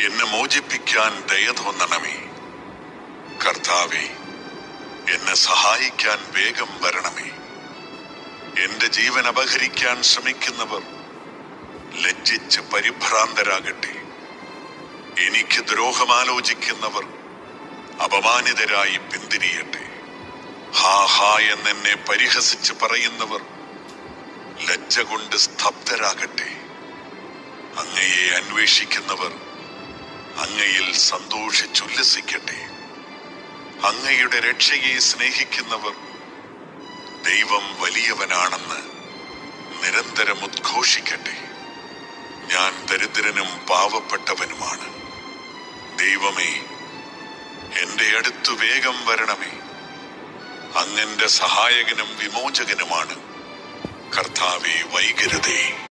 എന്നെ മോചിപ്പിക്കാൻ ദയ തോന്നണമേ. കർത്താവേ, എന്നെ സഹായിക്കാൻ വേഗം വരണമേ. എന്റെ ജീവൻ അപഹരിക്കാൻ ശ്രമിക്കുന്നവർ ലജ്ജിച്ച് പരിഭ്രാന്തരാകട്ടെ. എനിക്ക് ദ്രോഹമാലോചിക്കുന്നവർ അപമാനിതരായി പിന്തിരിയട്ടെ. ഹാ ഹാ എന്നെ പരിഹസിച്ച് പറയുന്നവർ ലജ്ജ കൊണ്ട് സ്തബ്ധരാകട്ടെ. അങ്ങയെ അന്വേഷിക്കുന്നവർ അങ്ങയിൽ സന്തോഷിച്ചുല്ലസിക്കട്ടെ. അങ്ങയുടെ രക്ഷയെ സ്നേഹിക്കുന്നവർ ദൈവം വലിയവനാണെന്ന് നിരന്തരം ഉദ്ഘോഷിക്കട്ടെ. ഞാൻ ദരിദ്രനും പാവപ്പെട്ടവനുമാണ്. ദൈവമേ, എന്റെ അടുത്തു വേഗം വരണമേ. അങ്ങന്റെ സഹായകനും വിമോചകനുമാണ്. കർത്താവേ, വൈകരുതേ.